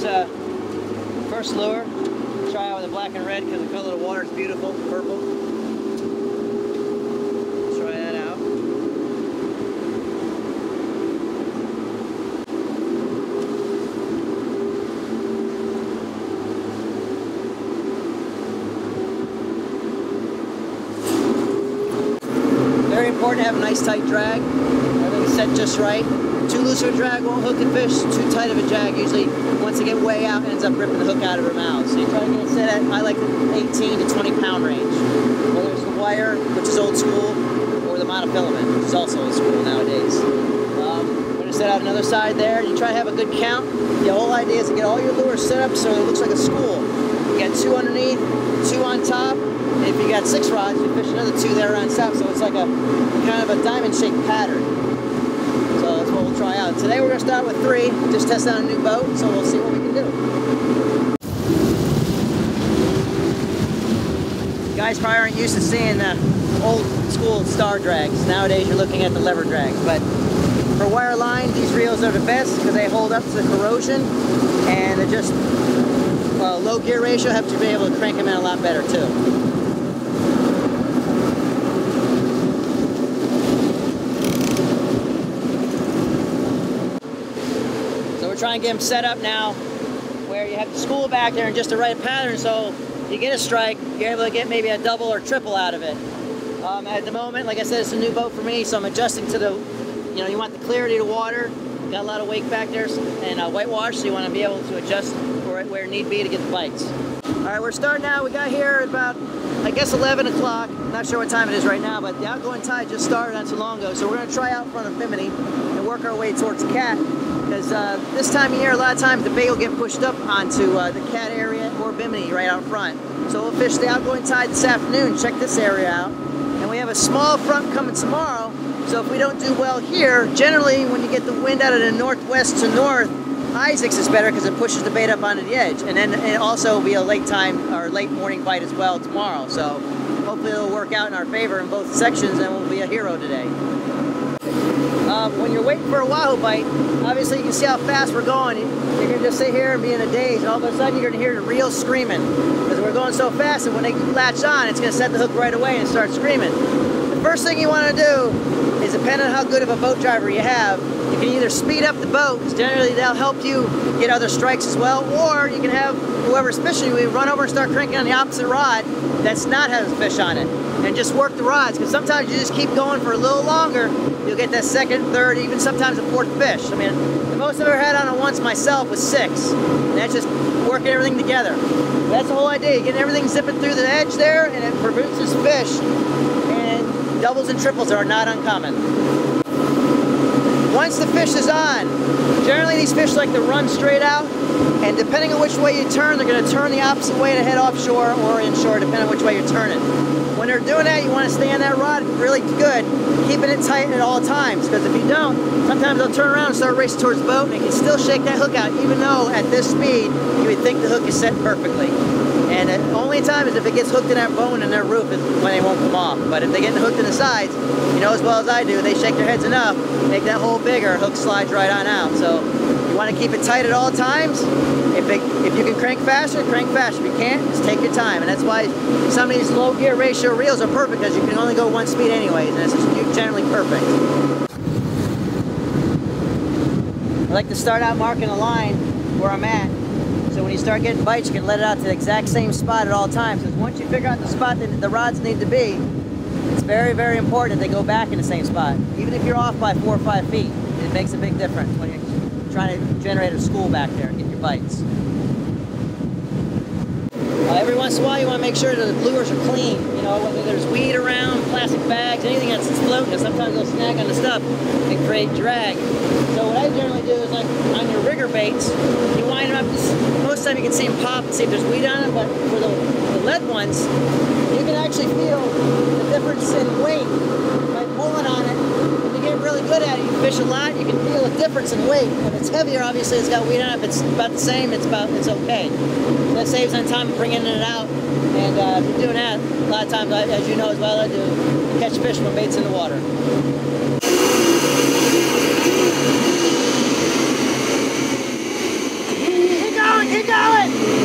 first lure. Try out with the black and red because the color of the water is beautiful, purple. Try that out. Very important to have a nice tight drag. Everything's set just right. Too loose of a drag won't hook and fish. Too tight of a drag usually, once they get way out, ends up ripping the hook out of her mouth. So you try to get it set at, I like the 18 to 20 pound range. Whether it's the wire, which is old school, or the monofilament, which is also old school nowadays. We're going to set out another side there. You try to have a good count. The whole idea is to get all your lures set up so it looks like a school. You got 2 underneath, 2 on top. And if you got 6 rods, you fish another 2 there on top. So it's like a kind of a diamond-shaped pattern. So that's what we'll try out. Today we're going to start with 3, just test out a new boat, so we'll see what we can do. You guys probably aren't used to seeing old school star drags. Nowadays you're looking at the lever drags, but for wire line, these reels are the best because they hold up to the corrosion, and they're just low gear ratio helps you be able to crank them in a lot better too. Try and get them set up now where you have the school back there in just the right pattern, so you get a strike, you're able to get maybe a double or triple out of it. At the moment, like I said, it's a new boat for me, so I'm adjusting to the, you want the clarity of the water, got a lot of wake back there and whitewash, so you want to be able to adjust where need be to get the bites. Alright, we're starting now. We got here at about, I guess 11 o'clock. Not sure what time it is right now, but the outgoing tide just started not too long ago, so we're going to try out in front of Bimini and work our way towards Cat. Because this time of year, a lot of times the bait will get pushed up onto the Cat area or Bimini right out front. So we'll fish the outgoing tide this afternoon, check this area out. And we have a small front coming tomorrow, so if we don't do well here, generally when you get the wind out of the northwest to north, Isaacs is better because it pushes the bait up onto the edge. And then it also will be a late time or late morning bite as well tomorrow. So hopefully it'll work out in our favor in both sections and we'll be a hero today. When you're waiting for a wahoo bite, obviously you can see how fast we're going. You're going to just sit here and be in a daze, and all of a sudden you're going to hear the reel screaming. Because we're going so fast, and when they latch on, it's going to set the hook right away and start screaming. The first thing you want to do is, depending on how good of a boat driver you have, you can either speed up the boat, because generally they'll help you get other strikes as well, or you can have whoever's fishing you run over and start cranking on the opposite rod that's not having fish on it, and just work the rods, because sometimes you just keep going for a little longer, you'll get that second, third, even sometimes a 4th fish. I mean, the most I've ever had on it once myself was 6, and that's just working everything together. That's the whole idea, you get everything zipping through the edge there, and it produces fish, and doubles and triples are not uncommon. Once the fish is on, generally these fish like to run straight out, and depending on which way you turn, they're going to turn the opposite way to head offshore or inshore, depending on which way you're turning. When they're doing that, you want to stay on that rod really good, keeping it tight at all times, because if you don't, sometimes they'll turn around and start racing towards the boat, and you can still shake that hook out, even though at this speed, you would think the hook is set perfectly. And the only time is if it gets hooked in that bone in their roof is when they won't come off. But if they get hooked in the sides, you know as well as I do, they shake their heads enough, make that hole bigger, hook slides right on out. So you want to keep it tight at all times. If you can crank faster, crank faster. If you can't, just take your time. And that's why some of these low gear ratio reels are perfect, because you can only go 1 speed anyways, and it's just generally perfect. I like to start out marking a line where I'm at. So when you start getting bites, you can let it out to the exact same spot at all times. Because once you figure out the spot that the rods need to be, it's very, very important that they go back in the same spot. Even if you're off by 4 or 5 feet, it makes a big difference when you're trying to generate a school back there and get your bites. Every once in a while, you want to make sure that the lures are clean. You know, whether there's weed around, plastic bags, anything that's floating, because sometimes they'll snag on the stuff and create drag. So what I generally do is, like on your rigger baits, you wind them up. Most of the time you can see them pop and see if there's weed on them, but for the lead ones, you can actually feel the difference in weight by pulling on it. If you get really good at it, you fish a lot, you can feel a difference in weight. If it's heavier, obviously it's got weed on it. If it's about the same, it's okay. So that saves on time of bringing it out. And if you're doing that, a lot of times, as you know as well I do, you catch fish when bait's in the water. Keep going! Keep going!